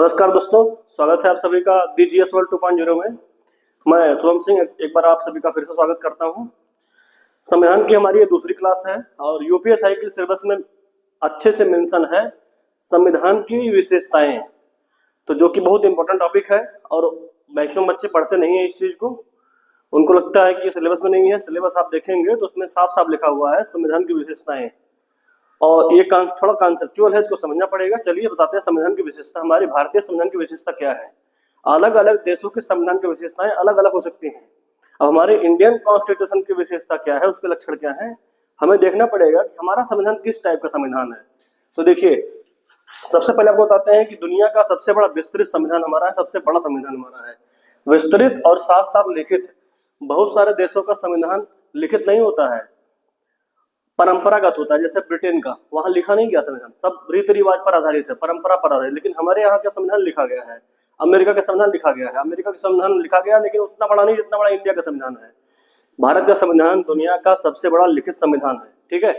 नमस्कार दोस्तों, स्वागत है आप सभी का DGS वर्ल्ड 2.0 में। मैं शुभम सिंह एक बार आप सभी का फिर से स्वागत करता हूं। संविधान की हमारी ये दूसरी क्लास है और यूपीएससी के सिलेबस में अच्छे से मेंशन है संविधान की विशेषताएं, तो जो कि बहुत इंपॉर्टेंट टॉपिक है और मैक्सिमम बच्चे पढ़ते नहीं है इस चीज को। उनको लगता है कि ये सिलेबस में नहीं है। सिलेबस आप देखेंगे तो उसमें साफ साफ लिखा हुआ है संविधान की विशेषताएं, और ये थोड़ा कॉन्सेप्चुअल है, इसको समझना पड़ेगा। चलिए बताते हैं संविधान की विशेषता, हमारी भारतीय संविधान की विशेषता क्या है। अलग अलग देशों के संविधान की विशेषताएं अलग अलग हो सकती हैं। अब हमारे इंडियन कॉन्स्टिट्यूशन की विशेषता क्या है, उसके लक्षण क्या है, हमें देखना पड़ेगा कि हमारा संविधान किस टाइप का संविधान है। तो देखिए, सबसे पहले आपको बताते हैं कि दुनिया का सबसे बड़ा विस्तृत संविधान हमारा है, सबसे बड़ा संविधान हमारा है। विस्तृत और साथ साथ लिखित। बहुत सारे देशों का संविधान लिखित नहीं होता है, परंपरागत होता है। जैसे ब्रिटेन का, वहां लिखा नहीं गया संविधान, सब रीति रिवाज पर आधारित है, परंपरा पर आधारित। लेकिन हमारे यहाँ का संविधान लिखा गया है। अमेरिका का संविधान लिखा गया है, अमेरिका का संविधान लिखा गया, लेकिन उतना बड़ा नहीं जितना बड़ा इंडिया का संविधान है। भारत का संविधान दुनिया का सबसे बड़ा लिखित संविधान है। ठीक है,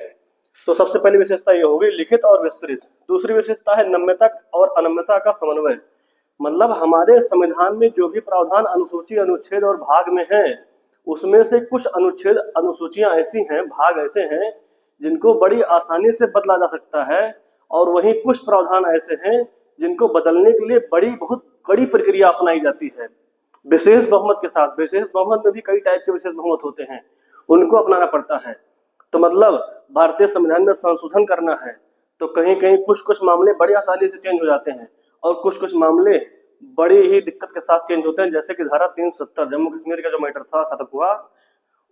तो सबसे पहली विशेषता ये होगी लिखित और विस्तृत। दूसरी विशेषता है नम्यता और अनम्यता का समन्वय। मतलब हमारे संविधान में जो भी प्रावधान अनुसूची, अनुच्छेद और भाग में है, उसमें से कुछ अनुच्छेद, अनुसूचियां ऐसी हैं, भाग ऐसे हैं जिनको बड़ी आसानी से बदला जा सकता है, और वहीं कुछ प्रावधान ऐसे हैं जिनको बदलने के लिए बहुत कड़ी प्रक्रिया अपनाई जाती है, विशेष बहुमत के साथ। विशेष बहुमत में भी कई टाइप के विशेष बहुमत होते हैं, उनको अपनाना पड़ता है। तो मतलब भारतीय संविधान में संशोधन करना है तो कहीं कहीं कुछ मामले बड़ी आसानी से चेंज हो जाते हैं, और कुछ मामले बड़ी ही दिक्कत के साथ चेंज होते हैं। जैसे कि धारा 370 जम्मू कश्मीर का जो मैटर था, खत्म हुआ,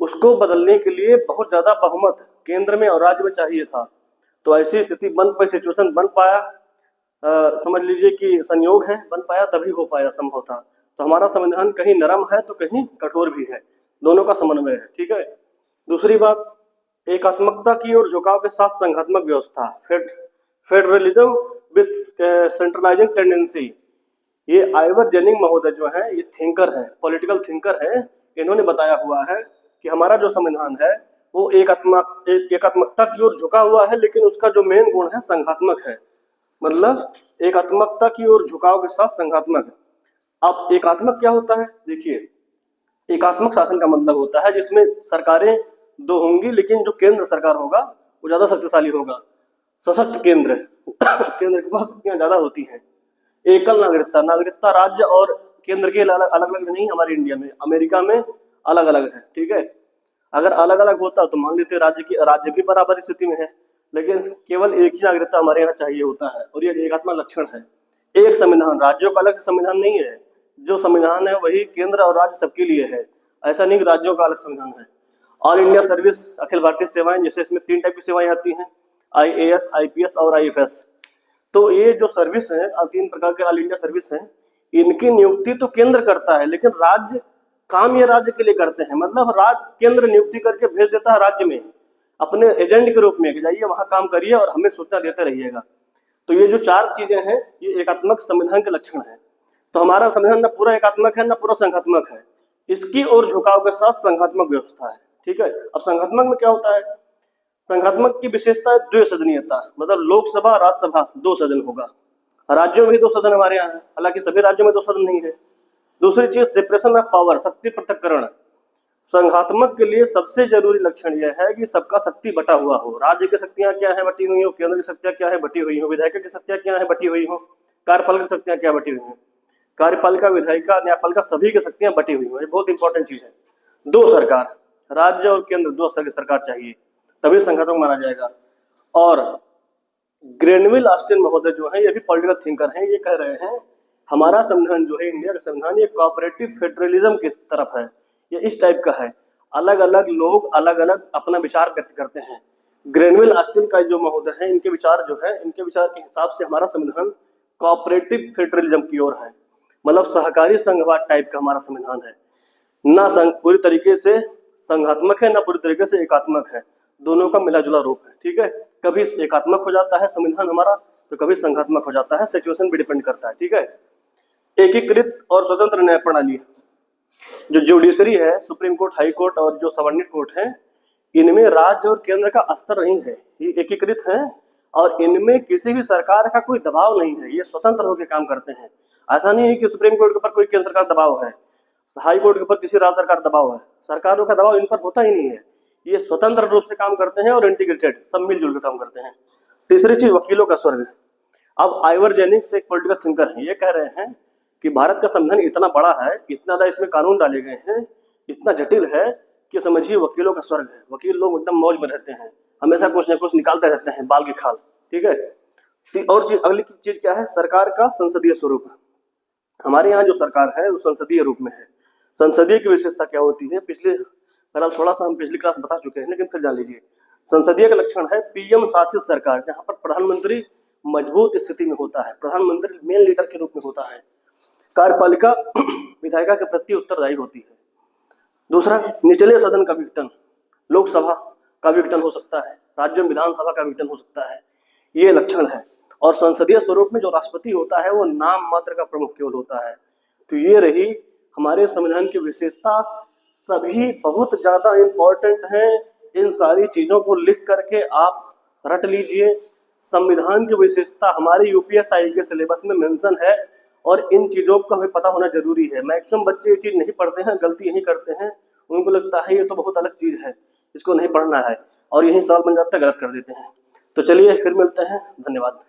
उसको बदलने के लिए बहुत ज्यादा बहुमत केंद्र में और राज्य में चाहिए था। तो ऐसी स्थिति सिचुएशन बन पाया, समझ लीजिए कि संयोग है, बन पाया, तभी हो पाया, संभव था। तो हमारा संविधान कहीं नरम है तो कहीं कठोर भी है, दोनों का समन्वय है। ठीक है। दूसरी बात, एकात्मकता की ओर झुकाव के साथ संघात्मक व्यवस्था, फेडरलिज्म विथ सेंट्रलाइजिंग टेंडेंसी। ये आइवर जेनिंग महोदय जो है, ये थिंकर है, पॉलिटिकल थिंकर है। इन्होंने बताया हुआ है कि हमारा जो संविधान है वो एकात्मकता की ओर झुका हुआ है, लेकिन उसका जो मेन गुण है संघात्मक है। मतलब एकात्मकता की ओर झुकाव के साथ संघात्मक। अब एकात्मक क्या होता है? देखिए, एकात्मक शासन का मतलब होता है जिसमें सरकारें दो होंगी, लेकिन जो केंद्र सरकार होगा वो ज्यादा शक्तिशाली होगा, सशक्त केंद्र केंद्र के पास शक्तियां ज्यादा होती हैं। एकल नागरिकता, नागरिकता राज्य और केंद्र के अलग अलग नहीं, हमारे इंडिया में, अमेरिका में अलग अलग है। ठीक है, अगर अलग अलग होता तो मान लेते राज्य भी बराबर स्थिति में है, लेकिन केवल एक ही नागरिकता हमारे यहाँ चाहिए होता है, और ये एकात्मक लक्षण है। एक संविधान, राज्यों का अलग संविधान नहीं है, जो संविधान है वही केंद्र और राज्य सबके लिए है। ऐसा नहीं कि राज्यों का अलग संविधान है। All India service, Akhil Bharatiya सेवाएं, जैसे इसमें 3 टाइप की सेवाएं आती हैं, IAS, IPS और IFS। तो ये जो सर्विस है, 3 प्रकार के ऑल इंडिया सर्विस हैं, इनकी नियुक्ति तो केंद्र करता है, लेकिन राज्य काम ये राज्य के लिए करते हैं। मतलब राज्य केंद्र नियुक्ति करके भेज देता है राज्य में अपने एजेंट के रूप में कि जाइए वहां काम करिए और हमें सूचना देते रहिएगा। तो ये जो 4 चीजें हैं, ये एकात्मक संविधान के लक्षण हैं। तो हमारा संविधान न पूरा एकात्मक है न पूरा संघात्मक है, इसकी ओर झुकाव के साथ संघात्मक व्यवस्था है। ठीक है। अब संघात्मक में क्या होता है? संघात्मक की विशेषता है द्विसदनीयता, मतलब लोकसभा राज्यसभा 2 सदन होगा। राज्यों में भी 2 सदन हमारे यहाँ है, हालांकि सभी राज्यों में 2 सदन नहीं है। दूसरी चीज, सेपरेशन ऑफ पावर, शक्ति पृथक्करण। संघात्मक के लिए सबसे जरूरी लक्षण यह है कि सबका शक्ति बटा हुआ हो। राज्य की शक्तियां क्या है, बटी हुई हो, केंद्र की शक्तियां क्या है, बटी हुई हो, विधायिका की शक्तियां क्या है, बटी हुई हो, कार्यपालिका की शक्तियां क्या बटी हुई हो, कार्यपालिका, विधायिका, न्यायपालिका, सभी की शक्तियां बटी हुई हो। ये बहुत इंपॉर्टेंट चीज है। 2 सरकार, राज्य और केंद्र 2 स्तर की सरकार चाहिए, तभी संघात्मक माना जाएगा। और ग्रेनविल ऑस्टिन महोदय जो है, ये भी पॉलिटिकल थिंकर हैं, ये कह रहे हैं हमारा संविधान जो है, इंडिया का संविधान, ये कोऑपरेटिव फेडरलिज्म की तरफ है। ये इस टाइप का है, अलग अलग लोग अलग अलग अपना विचार व्यक्त करते हैं। ग्रेनविल ऑस्टिन का जो महोदय है, इनके विचार जो है, इनके विचार के हिसाब से हमारा संविधान कोऑपरेटिव फेडरलिज्म की ओर है। मतलब सहकारी संघवाद टाइप का हमारा संविधान है। ना पूरी तरीके से संघात्मक है, ना पूरी तरीके से एकात्मक है, दोनों का मिला जुला रूप है। ठीक है, कभी एकात्मक हो जाता है संविधान हमारा, तो कभी संघात्मक हो जाता है, सिचुएशन भी डिपेंड करता है। ठीक है। एकीकृत और स्वतंत्र न्याय प्रणाली, जो जुडिशरी है, सुप्रीम कोर्ट, हाई कोर्ट और जो सबऑर्डिनेट कोर्ट है, इनमें राज्य और केंद्र का स्तर नहीं है, ये एकीकृत है और इनमें किसी भी सरकार का कोई दबाव नहीं है, ये स्वतंत्र होकर काम करते हैं। ऐसा नहीं है कि सुप्रीम कोर्ट के ऊपर कोई केंद्र सरकार दबाव है, हाई कोर्ट के ऊपर किसी राज्य सरकार दबाव है, सरकारों का दबाव इन पर होता ही नहीं है। ये स्वतंत्र रूप से काम करते हैं और इंटीग्रेटेड, सब मिलजुल कर काम करते हैं। तीसरी चीज, वकीलों का स्वर्ग। अब आइवर जेनिंग्स एक पॉलिटिकल थिंकर हैं, ये कह रहे हैं कि भारत का संविधान इतना बड़ा है, इतना ज्यादा इसमें कानून डाले गए हैं, इतना जटिल है कि समझिए वकीलों का स्वर्ग है। वकील लोग एकदम मौज में रहते हैं, हमेशा कुछ न कुछ निकालते रहते हैं, बाल की खाल। ठीक है। और चीज, अगली चीज क्या है, सरकार का संसदीय स्वरूप। हमारे यहाँ जो सरकार है वो संसदीय रूप में है। संसदीय की विशेषता क्या होती है, थोड़ा सा हम पिछली क्लास बता चुके हैं, लेकिन फिर जान लीजिए। संसदीय का लक्षण है पीएम शासित सरकार, जहाँ पर प्रधानमंत्री मजबूत स्थिति में होता है, प्रधानमंत्री मेन लीडर के रूप में होता है। कार्यपालिका विधायिका के प्रति उत्तरदायी होती है। दूसरा, निचले सदन का विघटन, लोकसभा का विघटन हो सकता है, राज्य में विधानसभा का विघटन हो सकता है, ये लक्षण है। और संसदीय स्वरूप में जो राष्ट्रपति होता है वो नाम मात्र का प्रमुख केवल होता है। तो ये रही हमारे संविधान की विशेषता, सभी बहुत ज्यादा इंपॉर्टेंट हैं। इन सारी चीजों को लिख करके आप रट लीजिए। संविधान की विशेषता हमारे यूपीएसआई के सिलेबस में मेंशन है और इन चीजों को हमें पता होना जरूरी है। मैक्सिमम बच्चे ये चीज नहीं पढ़ते हैं, गलती यही करते हैं, उनको लगता है ये तो बहुत अलग चीज है, इसको नहीं पढ़ना है, और यही सवाल बन जाता है, गलत कर देते हैं। तो चलिए फिर मिलते हैं, धन्यवाद।